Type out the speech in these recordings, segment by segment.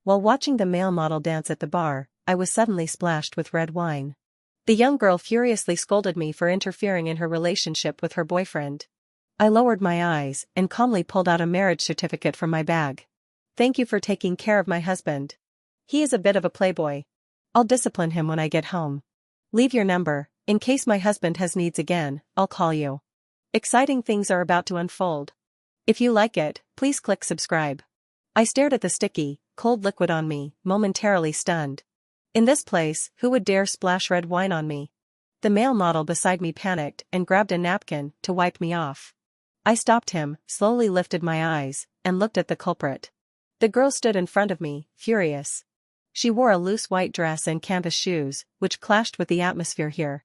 While watching the male model dance at the bar, I was suddenly splashed with red wine. The young girl furiously scolded me for interfering in her relationship with her boyfriend. I lowered my eyes and calmly pulled out a marriage certificate from my bag. Thank you for taking care of my husband. He is a bit of a playboy. I'll discipline him when I get home. Leave your number, in case my husband has needs again, I'll call you. Exciting things are about to unfold. If you like it, please click subscribe. I stared at the sticky, cold liquid on me, momentarily stunned. In this place, who would dare splash red wine on me? The male model beside me panicked and grabbed a napkin to wipe me off. I stopped him, slowly lifted my eyes, and looked at the culprit. The girl stood in front of me, furious. She wore a loose white dress and canvas shoes, which clashed with the atmosphere here.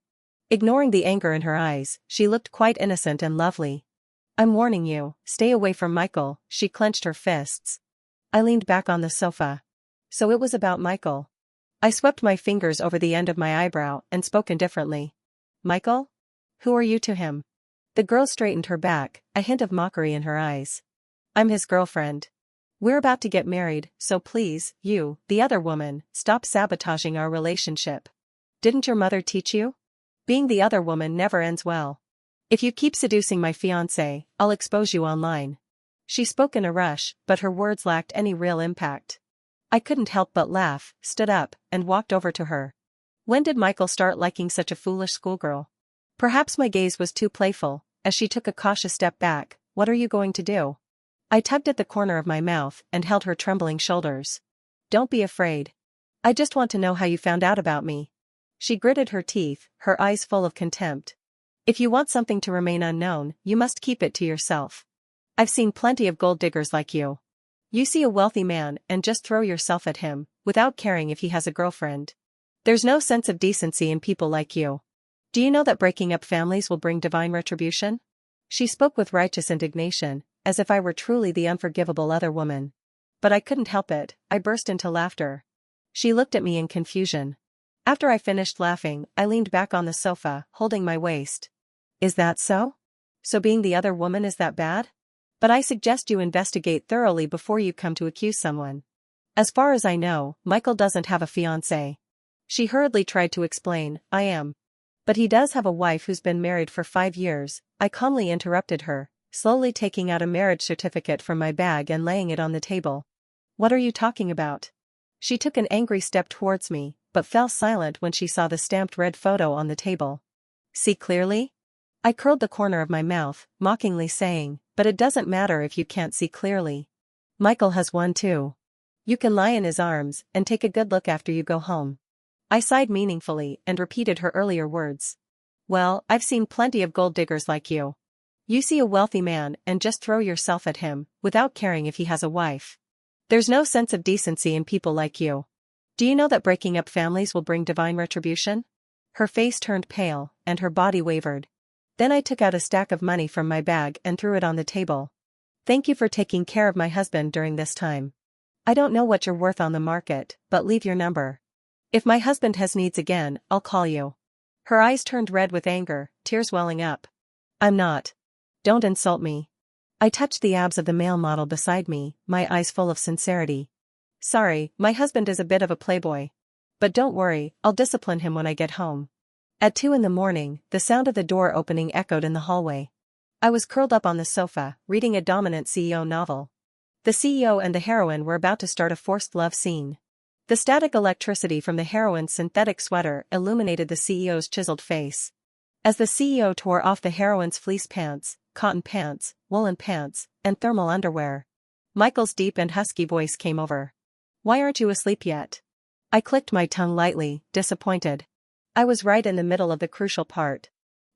Ignoring the anger in her eyes, she looked quite innocent and lovely. I'm warning you, stay away from Michael, she clenched her fists. I leaned back on the sofa. So it was about Michael. I swept my fingers over the end of my eyebrow and spoke indifferently. Michael? Who are you to him? The girl straightened her back, a hint of mockery in her eyes. I'm his girlfriend. We're about to get married, so please, you, the other woman, stop sabotaging our relationship. Didn't your mother teach you? Being the other woman never ends well. If you keep seducing my fiancé, I'll expose you online. She spoke in a rush, but her words lacked any real impact. I couldn't help but laugh, stood up, and walked over to her. When did Michael start liking such a foolish schoolgirl? Perhaps my gaze was too playful, as she took a cautious step back. What are you going to do? I tugged at the corner of my mouth and held her trembling shoulders. Don't be afraid. I just want to know how you found out about me. She gritted her teeth, her eyes full of contempt. If you want something to remain unknown, you must keep it to yourself. I've seen plenty of gold diggers like you. You see a wealthy man and just throw yourself at him, without caring if he has a girlfriend. There's no sense of decency in people like you. Do you know that breaking up families will bring divine retribution? She spoke with righteous indignation, as if I were truly the unforgivable other woman. But I couldn't help it, I burst into laughter. She looked at me in confusion. After I finished laughing, I leaned back on the sofa, holding my waist. Is that so? So being the other woman is that bad? But I suggest you investigate thoroughly before you come to accuse someone. As far as I know, Michael doesn't have a fiancé. She hurriedly tried to explain, I am. But he does have a wife who's been married for 5 years, I calmly interrupted her, slowly taking out a marriage certificate from my bag and laying it on the table. What are you talking about? She took an angry step towards me, but fell silent when she saw the stamped red photo on the table. See clearly? I curled the corner of my mouth, mockingly saying, but it doesn't matter if you can't see clearly. Michael has one too. You can lie in his arms and take a good look after you go home. I sighed meaningfully and repeated her earlier words. Well, I've seen plenty of gold diggers like you. You see a wealthy man and just throw yourself at him, without caring if he has a wife. There's no sense of decency in people like you. Do you know that breaking up families will bring divine retribution? Her face turned pale, and her body wavered. Then I took out a stack of money from my bag and threw it on the table. Thank you for taking care of my husband during this time. I don't know what you're worth on the market, but leave your number. If my husband has needs again, I'll call you. Her eyes turned red with anger, tears welling up. I'm not. Don't insult me. I touched the abs of the male model beside me, my eyes full of sincerity. Sorry, my husband is a bit of a playboy. But don't worry, I'll discipline him when I get home. At 2 a.m, the sound of the door opening echoed in the hallway. I was curled up on the sofa, reading a dominant CEO novel. The CEO and the heroine were about to start a forced love scene. The static electricity from the heroine's synthetic sweater illuminated the CEO's chiseled face. As the CEO tore off the heroine's fleece pants, cotton pants, woolen pants, and thermal underwear, Michael's deep and husky voice came over. Why aren't you asleep yet? I clicked my tongue lightly, disappointed. I was right in the middle of the crucial part.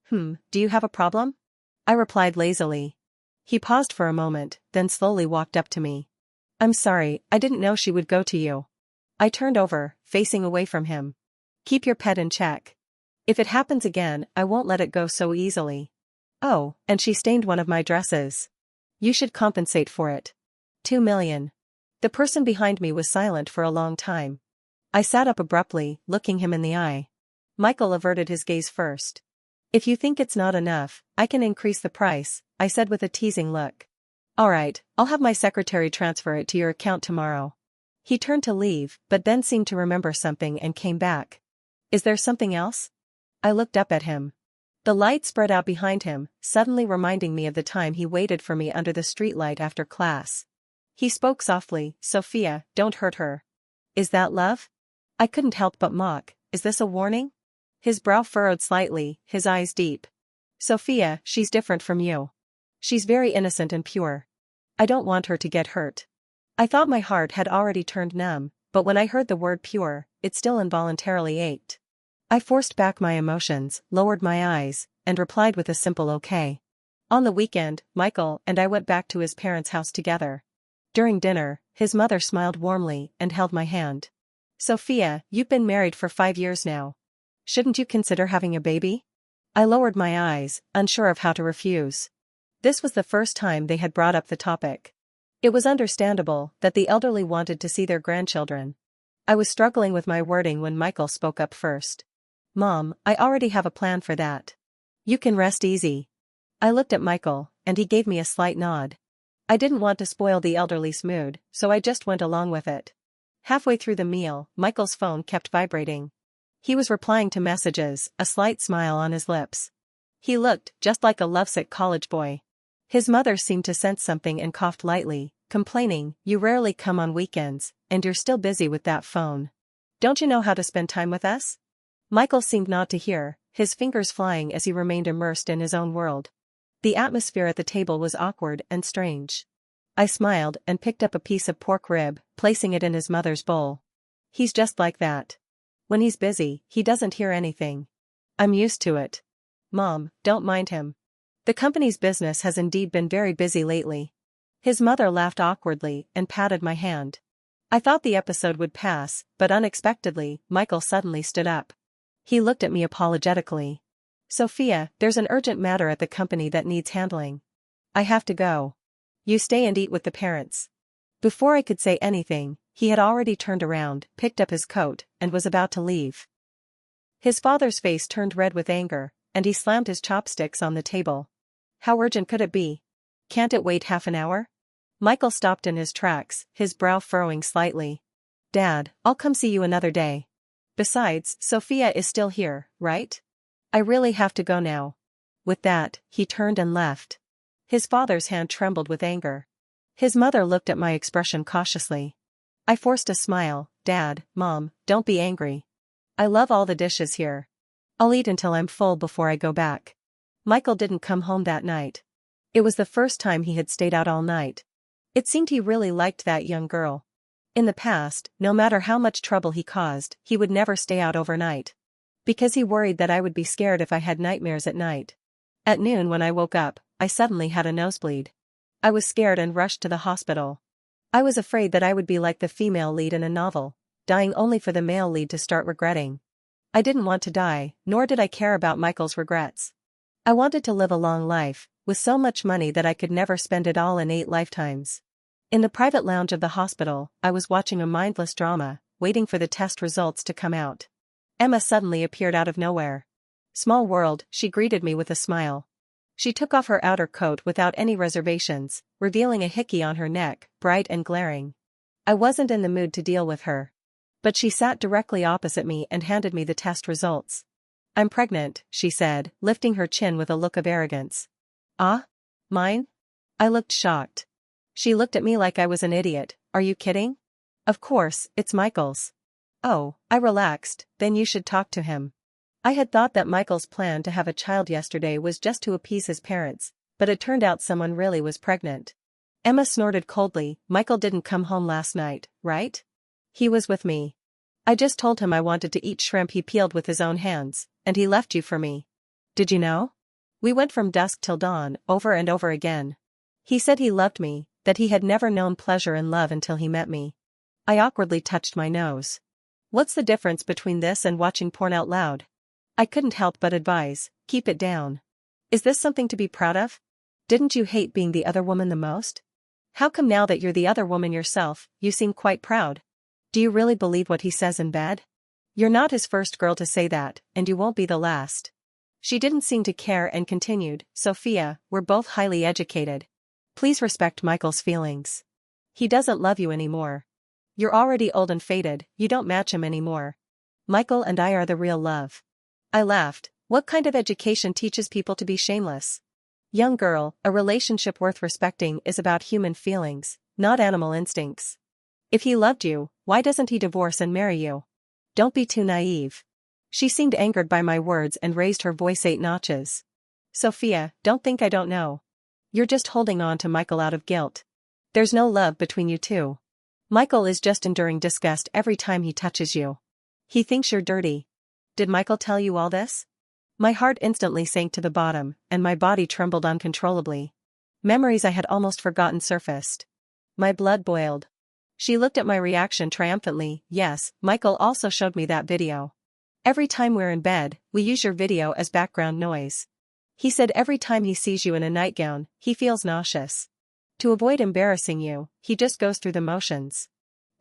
Do you have a problem? I replied lazily. He paused for a moment, then slowly walked up to me. I'm sorry, I didn't know she would go to you. I turned over, facing away from him. Keep your pet in check. If it happens again, I won't let it go so easily. Oh, and she stained one of my dresses. You should compensate for it. 2 million. The person behind me was silent for a long time. I sat up abruptly, looking him in the eye. Michael averted his gaze first. If you think it's not enough, I can increase the price, I said with a teasing look. All right, I'll have my secretary transfer it to your account tomorrow. He turned to leave, but then seemed to remember something and came back. Is there something else? I looked up at him. The light spread out behind him, suddenly reminding me of the time he waited for me under the streetlight after class. He spoke softly, Sophia, don't hurt her. Is that love? I couldn't help but mock, is this a warning? His brow furrowed slightly, his eyes deep. Sophia, she's different from you. She's very innocent and pure. I don't want her to get hurt. I thought my heart had already turned numb, but when I heard the word pure, it still involuntarily ached. I forced back my emotions, lowered my eyes, and replied with a simple okay. On the weekend, Michael and I went back to his parents' house together. During dinner, his mother smiled warmly and held my hand. Sophia, you've been married for 5 years now. Shouldn't you consider having a baby? I lowered my eyes, unsure of how to refuse. This was the first time they had brought up the topic. It was understandable that the elderly wanted to see their grandchildren. I was struggling with my wording when Michael spoke up first. Mom, I already have a plan for that. You can rest easy. I looked at Michael, and he gave me a slight nod. I didn't want to spoil the elderly's mood, so I just went along with it. Halfway through the meal, Michael's phone kept vibrating. He was replying to messages, a slight smile on his lips. He looked just like a lovesick college boy. His mother seemed to sense something and coughed lightly, complaining, you rarely come on weekends, and you're still busy with that phone. Don't you know how to spend time with us? Michael seemed not to hear, his fingers flying as he remained immersed in his own world. The atmosphere at the table was awkward and strange. I smiled and picked up a piece of pork rib, placing it in his mother's bowl. He's just like that. When he's busy, he doesn't hear anything. I'm used to it. Mom, don't mind him. The company's business has indeed been very busy lately. His mother laughed awkwardly and patted my hand. I thought the episode would pass, but unexpectedly, Michael suddenly stood up. He looked at me apologetically. Sophia, there's an urgent matter at the company that needs handling. I have to go. You stay and eat with the parents. Before I could say anything, he had already turned around, picked up his coat, and was about to leave. His father's face turned red with anger, and he slammed his chopsticks on the table. How urgent could it be? Can't it wait half an hour? Michael stopped in his tracks, his brow furrowing slightly. Dad, I'll come see you another day. Besides, Sophia is still here, right? I really have to go now. With that, he turned and left. His father's hand trembled with anger. His mother looked at my expression cautiously. I forced a smile. Dad, Mom, don't be angry. I love all the dishes here. I'll eat until I'm full before I go back. Michael didn't come home that night. It was the first time he had stayed out all night. It seemed he really liked that young girl. In the past, no matter how much trouble he caused, he would never stay out overnight. Because he worried that I would be scared if I had nightmares at night. At noon when I woke up, I suddenly had a nosebleed. I was scared and rushed to the hospital. I was afraid that I would be like the female lead in a novel, dying only for the male lead to start regretting. I didn't want to die, nor did I care about Michael's regrets. I wanted to live a long life, with so much money that I could never spend it all in 8 lifetimes. In the private lounge of the hospital, I was watching a mindless drama, waiting for the test results to come out. Emma suddenly appeared out of nowhere. Small world, she greeted me with a smile. She took off her outer coat without any reservations, revealing a hickey on her neck, bright and glaring. I wasn't in the mood to deal with her. But she sat directly opposite me and handed me the test results. I'm pregnant, she said, lifting her chin with a look of arrogance. Ah? Mine? I looked shocked. She looked at me like I was an idiot. Are you kidding? Of course, it's Michael's. Oh, I relaxed, then you should talk to him. I had thought that Michael's plan to have a child yesterday was just to appease his parents, but it turned out someone really was pregnant. Emma snorted coldly. Michael didn't come home last night, right? He was with me. I just told him I wanted to eat shrimp he peeled with his own hands, and he left you for me. Did you know? We went from dusk till dawn, over and over again. He said he loved me, that he had never known pleasure in love until he met me. I awkwardly touched my nose. What's the difference between this and watching porn out loud? I couldn't help but advise, keep it down. Is this something to be proud of? Didn't you hate being the other woman the most? How come now that you're the other woman yourself, you seem quite proud? Do you really believe what he says in bed? You're not his first girl to say that, and you won't be the last. She didn't seem to care and continued, Sophia, we're both highly educated. Please respect Michael's feelings. He doesn't love you anymore. You're already old and faded, you don't match him anymore. Michael and I are the real love. I laughed. What kind of education teaches people to be shameless? Young girl, a relationship worth respecting is about human feelings, not animal instincts. If he loved you, why doesn't he divorce and marry you? Don't be too naive. She seemed angered by my words and raised her voice 8 notches. Sophia, don't think I don't know. You're just holding on to Michael out of guilt. There's no love between you two. Michael is just enduring disgust every time he touches you. He thinks you're dirty. Did Michael tell you all this? My heart instantly sank to the bottom, and my body trembled uncontrollably. Memories I had almost forgotten surfaced. My blood boiled. She looked at my reaction triumphantly. Yes, Michael also showed me that video. Every time we're in bed, we use your video as background noise. He said every time he sees you in a nightgown, he feels nauseous. To avoid embarrassing you, he just goes through the motions.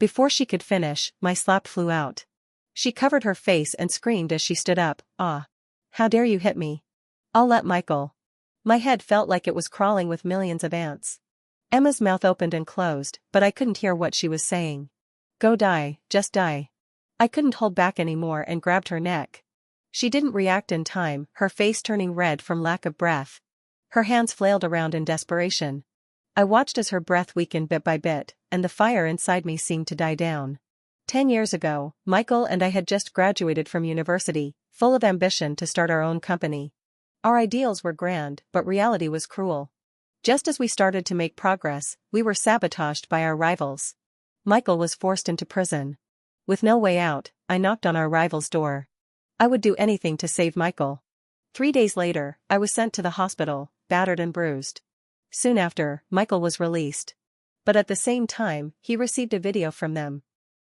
Before she could finish, my slap flew out. She covered her face and screamed as she stood up. Ah! How dare you hit me? I'll let Michael. My head felt like it was crawling with millions of ants. Emma's mouth opened and closed, but I couldn't hear what she was saying. Go die, just die. I couldn't hold back anymore and grabbed her neck. She didn't react in time, her face turning red from lack of breath. Her hands flailed around in desperation. I watched as her breath weakened bit by bit, and the fire inside me seemed to die down. 10 years ago, Michael and I had just graduated from university, full of ambition to start our own company. Our ideals were grand, but reality was cruel. Just as we started to make progress, we were sabotaged by our rivals. Michael was forced into prison. With no way out, I knocked on our rival's door. I would do anything to save Michael. 3 days later, I was sent to the hospital, battered and bruised. Soon after, Michael was released. But at the same time, he received a video from them.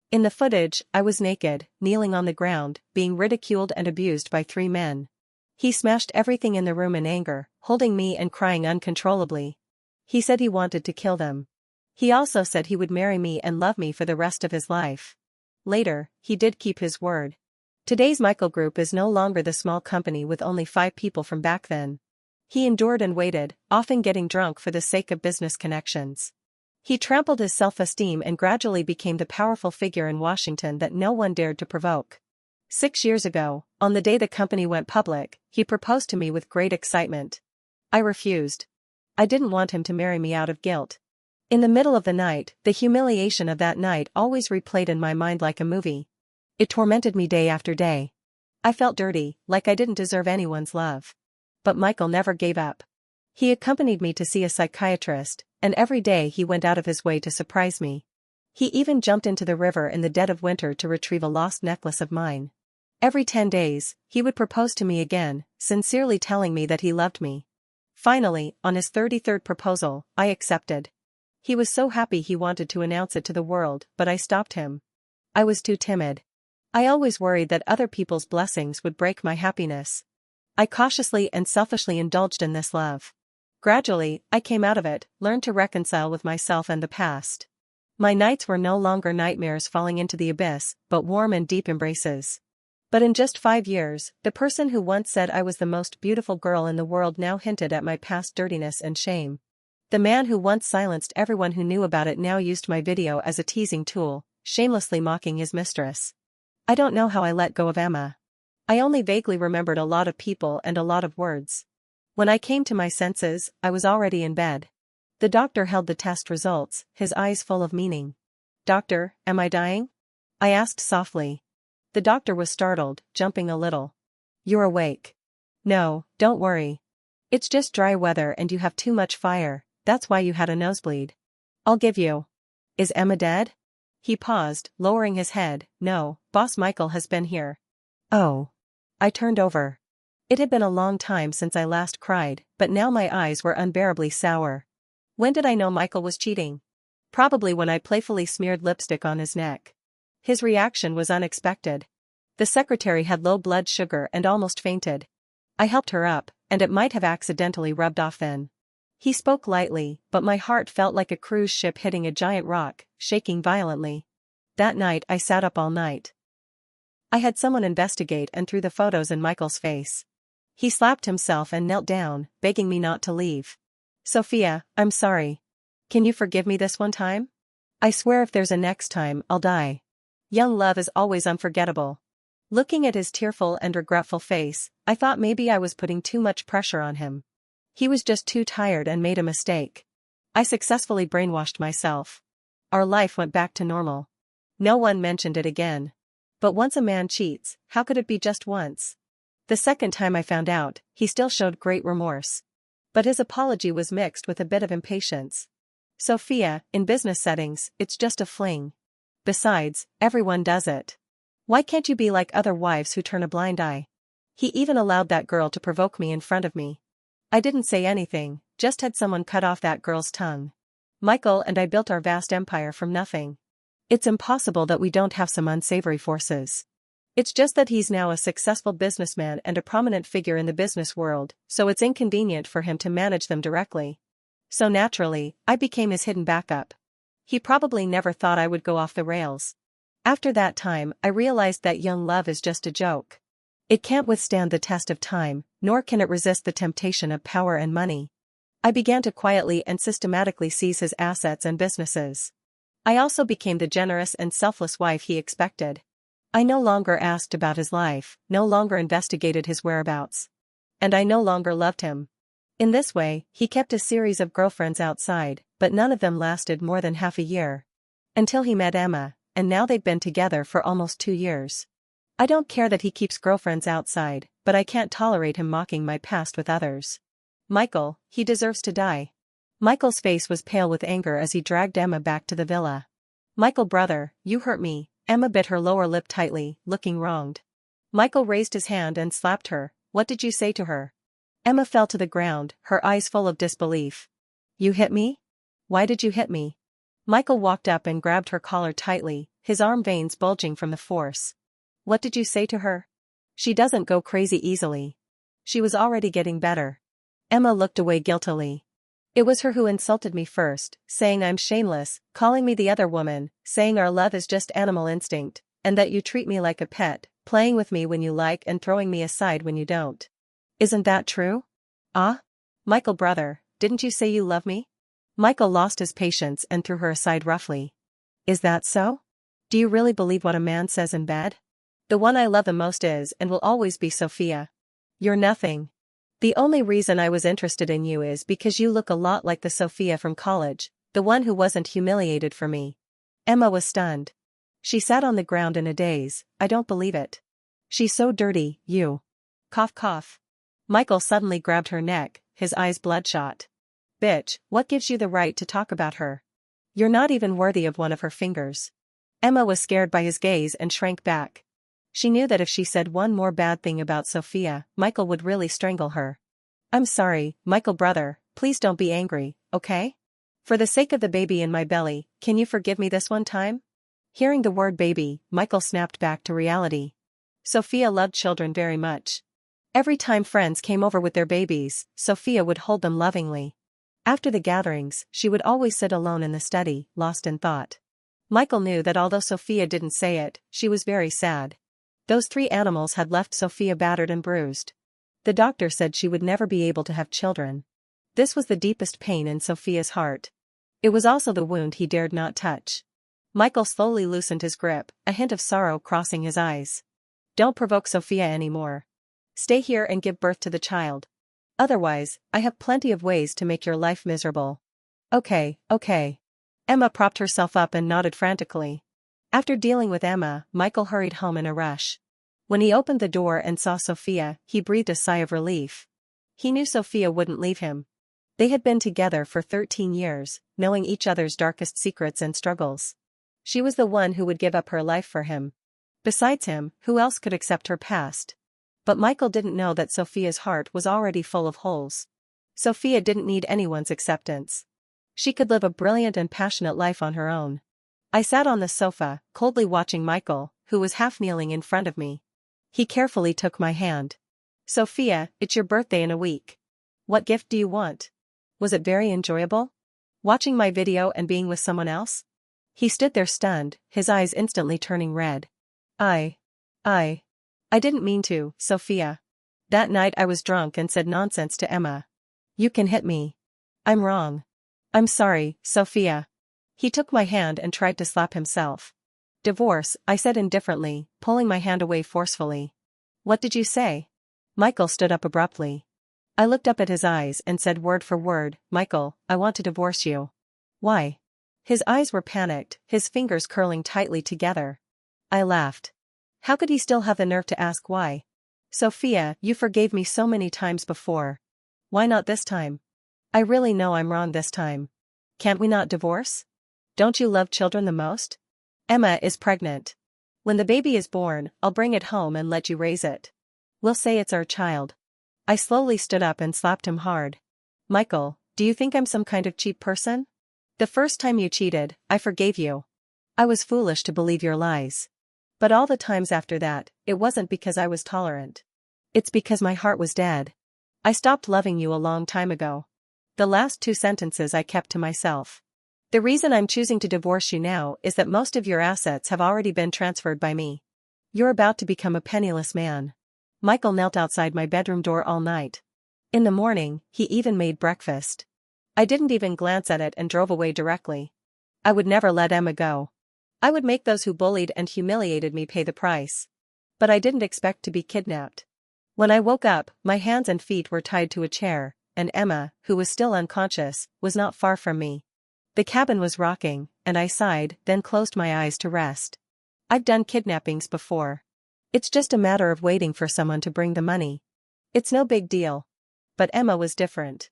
In the footage, I was naked, kneeling on the ground, being ridiculed and abused by 3 men. He smashed everything in the room in anger, holding me and crying uncontrollably. He said he wanted to kill them. He also said he would marry me and love me for the rest of his life. Later, he did keep his word. Today's Michael Group is no longer the small company with only 5 people from back then. He endured and waited, often getting drunk for the sake of business connections. He trampled his self-esteem and gradually became the powerful figure in Washington that no one dared to provoke. 6 years ago, on the day the company went public, he proposed to me with great excitement. I refused. I didn't want him to marry me out of guilt. In the middle of the night, the humiliation of that night always replayed in my mind like a movie. It tormented me day after day. I felt dirty, like I didn't deserve anyone's love. But Michael never gave up. He accompanied me to see a psychiatrist, and every day he went out of his way to surprise me. He even jumped into the river in the dead of winter to retrieve a lost necklace of mine. Every 10 days, he would propose to me again, sincerely telling me that he loved me. Finally, on his 33rd proposal, I accepted. He was so happy he wanted to announce it to the world, but I stopped him. I was too timid. I always worried that other people's blessings would break my happiness. I cautiously and selfishly indulged in this love. Gradually, I came out of it, learned to reconcile with myself and the past. My nights were no longer nightmares falling into the abyss, but warm and deep embraces. But in just 5 years, the person who once said I was the most beautiful girl in the world now hinted at my past dirtiness and shame. The man who once silenced everyone who knew about it now used my video as a teasing tool, shamelessly mocking his mistress. I don't know how I let go of Emma. I only vaguely remembered a lot of people and a lot of words. When I came to my senses, I was already in bed. The doctor held the test results, his eyes full of meaning. Doctor, am I dying? I asked softly. The doctor was startled, jumping a little. You're awake. No, don't worry. It's just dry weather and you have too much fire, that's why you had a nosebleed. I'll give you. Is Emma dead? He paused, lowering his head. No, Boss Michael has been here. Oh. I turned over. It had been a long time since I last cried, but now my eyes were unbearably sour. When did I know Michael was cheating? Probably when I playfully smeared lipstick on his neck. His reaction was unexpected. The secretary had low blood sugar and almost fainted. I helped her up, and it might have accidentally rubbed off then. He spoke lightly, but my heart felt like a cruise ship hitting a giant rock, shaking violently. That night I sat up all night. I had someone investigate and threw the photos in Michael's face. He slapped himself and knelt down, begging me not to leave. Sophia, I'm sorry. Can you forgive me this one time? I swear if there's a next time, I'll die. Young love is always unforgettable. Looking at his tearful and regretful face, I thought maybe I was putting too much pressure on him. He was just too tired and made a mistake. I successfully brainwashed myself. Our life went back to normal. No one mentioned it again. But once a man cheats, how could it be just once? The second time I found out, he still showed great remorse. But his apology was mixed with a bit of impatience. Sophia, in business settings, it's just a fling. Besides, everyone does it. Why can't you be like other wives who turn a blind eye? He even allowed that girl to provoke me in front of me. I didn't say anything, just had someone cut off that girl's tongue. Michael and I built our vast empire from nothing. It's impossible that we don't have some unsavory forces. It's just that he's now a successful businessman and a prominent figure in the business world, so it's inconvenient for him to manage them directly. So naturally, I became his hidden backup. He probably never thought I would go off the rails. After that time, I realized that young love is just a joke. It can't withstand the test of time, nor can it resist the temptation of power and money. I began to quietly and systematically seize his assets and businesses. I also became the generous and selfless wife he expected. I no longer asked about his life, no longer investigated his whereabouts. And I no longer loved him. In this way, he kept a series of girlfriends outside, but none of them lasted more than half a year. Until he met Emma, and now they've been together for almost 2 years. I don't care that he keeps girlfriends outside, but I can't tolerate him mocking my past with others. Michael, he deserves to die. Michael's face was pale with anger as he dragged Emma back to the villa. Michael, brother, you hurt me. Emma bit her lower lip tightly, looking wronged. Michael raised his hand and slapped her. What did you say to her? Emma fell to the ground, her eyes full of disbelief. You hit me? Why did you hit me? Michael walked up and grabbed her collar tightly, his arm veins bulging from the force. What did you say to her? She doesn't go crazy easily. She was already getting better. Emma looked away guiltily. It was her who insulted me first, saying I'm shameless, calling me the other woman, saying our love is just animal instinct, and that you treat me like a pet, playing with me when you like and throwing me aside when you don't. Isn't that true? Ah? Michael, brother, didn't you say you love me? Michael lost his patience and threw her aside roughly. Is that so? Do you really believe what a man says in bed? The one I love the most is and will always be Sophia. You're nothing. The only reason I was interested in you is because you look a lot like the Sophia from college, the one who wasn't humiliated for me. Emma was stunned. She sat on the ground in a daze. I don't believe it. She's so dirty, you. Cough cough. Michael suddenly grabbed her neck, his eyes bloodshot. Bitch, what gives you the right to talk about her? You're not even worthy of one of her fingers. Emma was scared by his gaze and shrank back. She knew that if she said one more bad thing about Sophia, Michael would really strangle her. I'm sorry, Michael, brother, please don't be angry, okay? For the sake of the baby in my belly, can you forgive me this one time? Hearing the word baby, Michael snapped back to reality. Sophia loved children very much. Every time friends came over with their babies, Sophia would hold them lovingly. After the gatherings, she would always sit alone in the study, lost in thought. Michael knew that although Sophia didn't say it, she was very sad. Those 3 animals had left Sophia battered and bruised. The doctor said she would never be able to have children. This was the deepest pain in Sophia's heart. It was also the wound he dared not touch. Michael slowly loosened his grip, a hint of sorrow crossing his eyes. Don't provoke Sophia anymore. Stay here and give birth to the child. Otherwise, I have plenty of ways to make your life miserable. Okay. Emma propped herself up and nodded frantically. After dealing with Emma, Michael hurried home in a rush. When he opened the door and saw Sophia, he breathed a sigh of relief. He knew Sophia wouldn't leave him. They had been together for 13 years, knowing each other's darkest secrets and struggles. She was the one who would give up her life for him. Besides him, who else could accept her past? But Michael didn't know that Sophia's heart was already full of holes. Sophia didn't need anyone's acceptance. She could live a brilliant and passionate life on her own. I sat on the sofa, coldly watching Michael, who was half kneeling in front of me. He carefully took my hand. Sophia, it's your birthday in a week. What gift do you want? Was it very enjoyable? Watching my video and being with someone else? He stood there stunned, his eyes instantly turning red. I didn't mean to, Sophia. That night I was drunk and said nonsense to Emma. You can hit me. I'm wrong. I'm sorry, Sophia. He took my hand and tried to slap himself. Divorce, I said indifferently, pulling my hand away forcefully. What did you say? Michael stood up abruptly. I looked up at his eyes and said word for word, Michael, I want to divorce you. Why? His eyes were panicked, his fingers curling tightly together. I laughed. How could he still have the nerve to ask why? Sophia, you forgave me so many times before. Why not this time? I really know I'm wrong this time. Can't we not divorce? Don't you love children the most? Emma is pregnant. When the baby is born, I'll bring it home and let you raise it. We'll say it's our child. I slowly stood up and slapped him hard. Michael, do you think I'm some kind of cheap person? The first time you cheated, I forgave you. I was foolish to believe your lies. But all the times after that, it wasn't because I was tolerant. It's because my heart was dead. I stopped loving you a long time ago. The last two sentences I kept to myself. The reason I'm choosing to divorce you now is that most of your assets have already been transferred by me. You're about to become a penniless man. Michael knelt outside my bedroom door all night. In the morning, he even made breakfast. I didn't even glance at it and drove away directly. I would never let Emma go. I would make those who bullied and humiliated me pay the price. But I didn't expect to be kidnapped. When I woke up, my hands and feet were tied to a chair, and Emma, who was still unconscious, was not far from me. The cabin was rocking, and I sighed, then closed my eyes to rest. I've done kidnappings before. It's just a matter of waiting for someone to bring the money. It's no big deal. But Emma was different.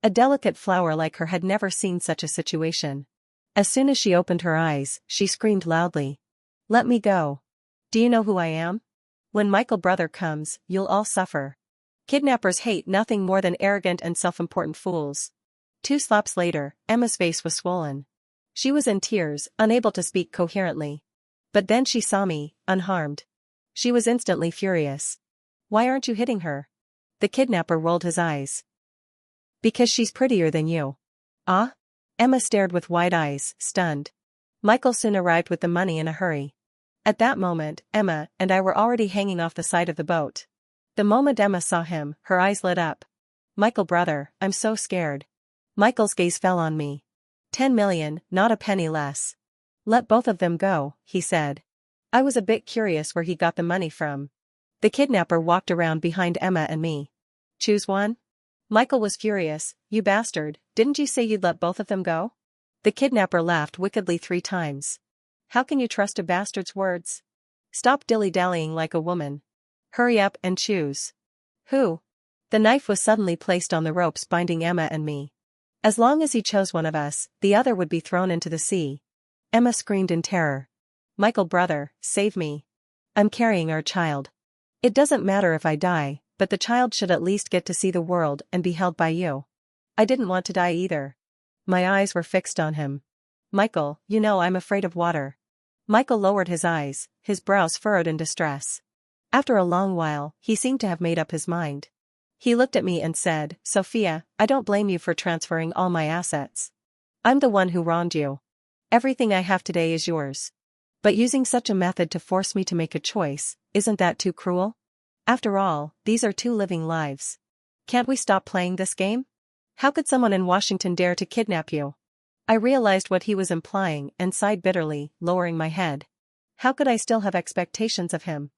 A delicate flower like her had never seen such a situation. As soon as she opened her eyes, she screamed loudly. Let me go. Do you know who I am? When Michael brother comes, you'll all suffer. Kidnappers hate nothing more than arrogant and self-important fools. 2 slaps later, Emma's face was swollen. She was in tears, unable to speak coherently. But then she saw me, unharmed. She was instantly furious. Why aren't you hitting her? The kidnapper rolled his eyes. Because she's prettier than you. Ah? Emma stared with wide eyes, stunned. Michael soon arrived with the money in a hurry. At that moment, Emma and I were already hanging off the side of the boat. The moment Emma saw him, her eyes lit up. Michael brother, I'm so scared. Michael's gaze fell on me. 10 million, not a penny less. Let both of them go, he said. I was a bit curious where he got the money from. The kidnapper walked around behind Emma and me. Choose one? Michael was furious. You bastard, didn't you say you'd let both of them go? The kidnapper laughed wickedly 3 times. How can you trust a bastard's words? Stop dilly-dallying like a woman. Hurry up and choose. Who? The knife was suddenly placed on the ropes binding Emma and me. As long as he chose one of us, the other would be thrown into the sea. Emma screamed in terror. Michael brother, save me. I'm carrying our child. It doesn't matter if I die, but the child should at least get to see the world and be held by you. I didn't want to die either. My eyes were fixed on him. Michael, you know I'm afraid of water. Michael lowered his eyes, his brows furrowed in distress. After a long while, he seemed to have made up his mind. He looked at me and said, Sophia, I don't blame you for transferring all my assets. I'm the one who wronged you. Everything I have today is yours. But using such a method to force me to make a choice, isn't that too cruel? After all, these are 2 living lives. Can't we stop playing this game? How could someone in Washington dare to kidnap you? I realized what he was implying and sighed bitterly, lowering my head. How could I still have expectations of him?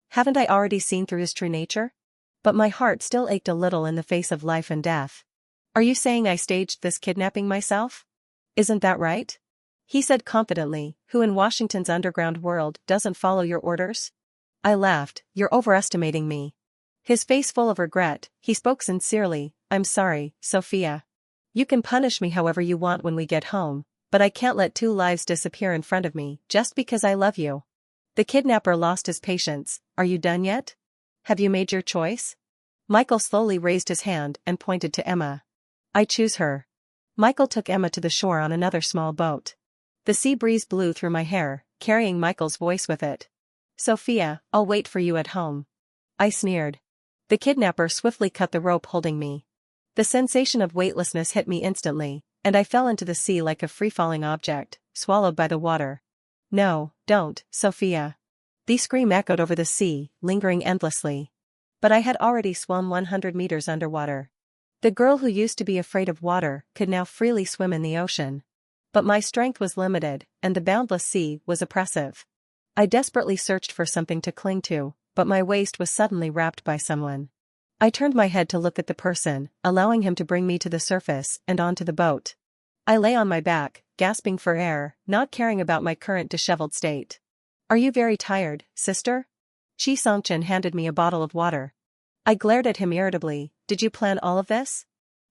Haven't I already seen through his true nature? But my heart still ached a little in the face of life and death. Are you saying I staged this kidnapping myself? Isn't that right? He said confidently, who in Washington's underground world doesn't follow your orders? I laughed, you're overestimating me. His face full of regret, he spoke sincerely, I'm sorry, Sophia. You can punish me however you want when we get home, but I can't let 2 lives disappear in front of me just because I love you. The kidnapper lost his patience. Are you done yet? Have you made your choice? Michael slowly raised his hand and pointed to Emma. I choose her. Michael took Emma to the shore on another small boat. The sea breeze blew through my hair, carrying Michael's voice with it. Sophia, I'll wait for you at home. I sneered. The kidnapper swiftly cut the rope holding me. The sensation of weightlessness hit me instantly, and I fell into the sea like a free-falling object, swallowed by the water. No, don't, Sophia. The scream echoed over the sea, lingering endlessly. But I had already swum 100 meters underwater. The girl who used to be afraid of water could now freely swim in the ocean. But my strength was limited, and the boundless sea was oppressive. I desperately searched for something to cling to, but my waist was suddenly wrapped by someone. I turned my head to look at the person, allowing him to bring me to the surface and onto the boat. I lay on my back, gasping for air, not caring about my current disheveled state. "Are you very tired, sister?" Chi Songchen handed me a bottle of water. I glared at him irritably. "Did you plan all of this?"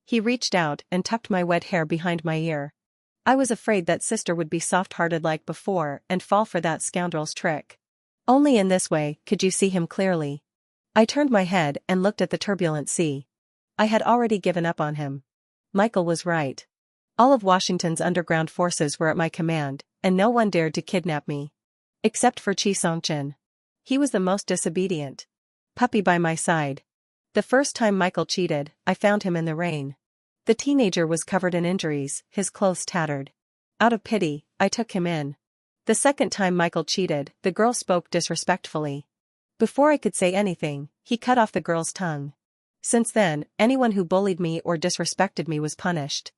He reached out and tucked my wet hair behind my ear. I was afraid that sister would be soft-hearted like before and fall for that scoundrel's trick. Only in this way could you see him clearly. I turned my head and looked at the turbulent sea. I had already given up on him. Michael was right. All of Washington's underground forces were at my command, and no one dared to kidnap me. Except for Chi Songchen. He was the most disobedient puppy by my side. The first time Michael cheated, I found him in the rain. The teenager was covered in injuries, his clothes tattered. Out of pity, I took him in. The second time Michael cheated, the girl spoke disrespectfully. Before I could say anything, he cut off the girl's tongue. Since then, anyone who bullied me or disrespected me was punished.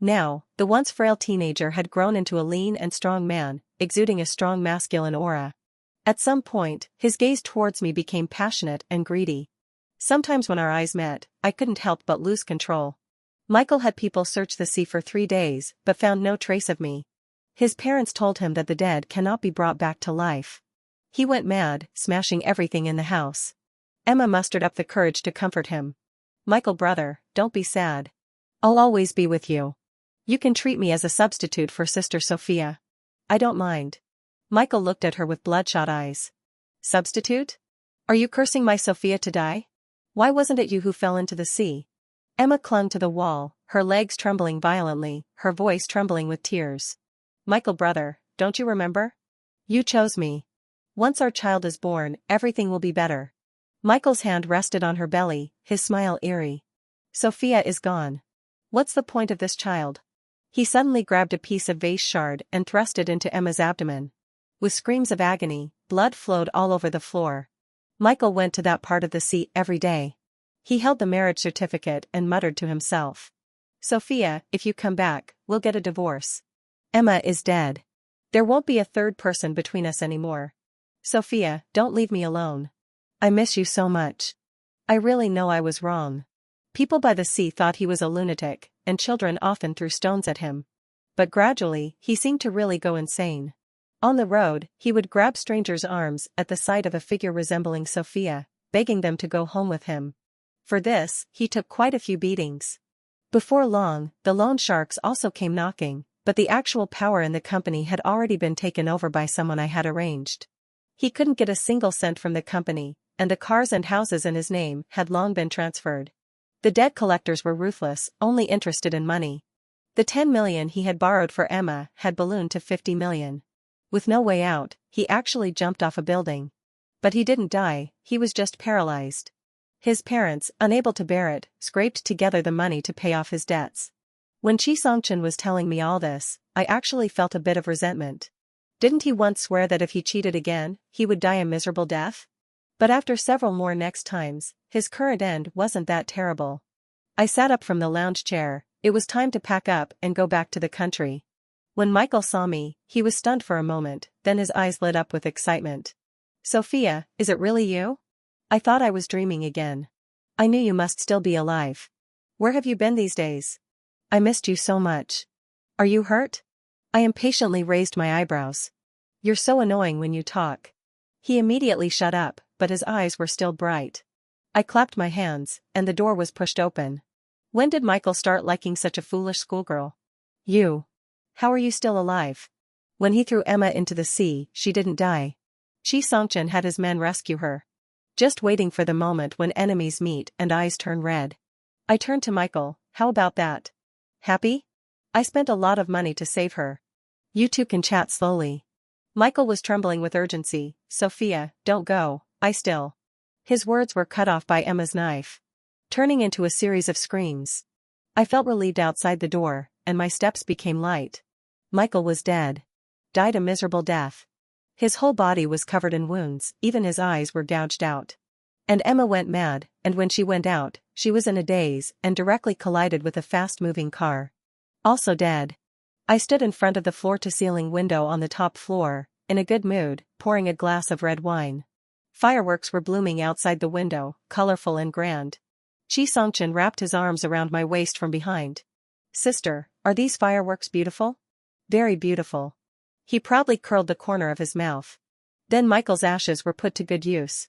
Now, the once frail teenager had grown into a lean and strong man, exuding a strong masculine aura. At some point, his gaze towards me became passionate and greedy. Sometimes when our eyes met, I couldn't help but lose control. Michael had people search the sea for 3 days, but found no trace of me. His parents told him that the dead cannot be brought back to life. He went mad, smashing everything in the house. Emma mustered up the courage to comfort him. "Michael brother, don't be sad. I'll always be with you. You can treat me as a substitute for Sister Sophia. I don't mind." Michael looked at her with bloodshot eyes. "Substitute? Are you cursing my Sophia to die? Why wasn't it you who fell into the sea?" Emma clung to the wall, her legs trembling violently, her voice trembling with tears. "Michael brother, don't you remember? You chose me. Once our child is born, everything will be better." Michael's hand rested on her belly, his smile eerie. "Sophia is gone. What's the point of this child?" He suddenly grabbed a piece of vase shard and thrust it into Emma's abdomen. With screams of agony, blood flowed all over the floor. Michael went to that part of the sea every day. He held the marriage certificate and muttered to himself. "Sophia, if you come back, we'll get a divorce. Emma is dead. There won't be a third person between us anymore. Sophia, don't leave me alone. I miss you so much. I really know I was wrong." People by the sea thought he was a lunatic, and children often threw stones at him. But gradually, he seemed to really go insane. On the road, he would grab strangers' arms at the sight of a figure resembling Sophia, begging them to go home with him. For this, he took quite a few beatings. Before long, the loan sharks also came knocking, but the actual power in the company had already been taken over by someone I had arranged. He couldn't get a single cent from the company, and the cars and houses in his name had long been transferred. The debt collectors were ruthless, only interested in money. The 10 million he had borrowed for Emma had ballooned to 50 million. With no way out, he actually jumped off a building. But he didn't die, he was just paralyzed. His parents, unable to bear it, scraped together the money to pay off his debts. When Chi Songchen was telling me all this, I actually felt a bit of resentment. Didn't he once swear that if he cheated again, he would die a miserable death? But after several more next times, his current end wasn't that terrible. I sat up from the lounge chair. It was time to pack up and go back to the country. When Michael saw me, he was stunned for a moment, then his eyes lit up with excitement. "Sophia, is it really you? I thought I was dreaming again. I knew you must still be alive. Where have you been these days? I missed you so much. Are you hurt?" I impatiently raised my eyebrows. "You're so annoying when you talk." He immediately shut up, but his eyes were still bright. I clapped my hands, and the door was pushed open. When did Michael start liking such a foolish schoolgirl? "You. How are you still alive?" "When he threw Emma into the sea, she didn't die. Chi Songchen had his men rescue her. Just waiting for the moment when enemies meet and eyes turn red." I turned to Michael. "How about that? Happy? I spent a lot of money to save her. You two can chat slowly." Michael was trembling with urgency. "Sophia, don't go, I still..." His words were cut off by Emma's knife, turning into a series of screams. I felt relieved outside the door, and my steps became light. Michael was dead. Died a miserable death. His whole body was covered in wounds, even his eyes were gouged out. And Emma went mad, and when she went out, she was in a daze and directly collided with a fast-moving car. Also dead. I stood in front of the floor-to-ceiling window on the top floor, in a good mood, pouring a glass of red wine. Fireworks were blooming outside the window, colorful and grand. Chi Songchen wrapped his arms around my waist from behind. Sister, are these fireworks beautiful? Very beautiful. He proudly curled the corner of his mouth. Then Michael's ashes were put to good use.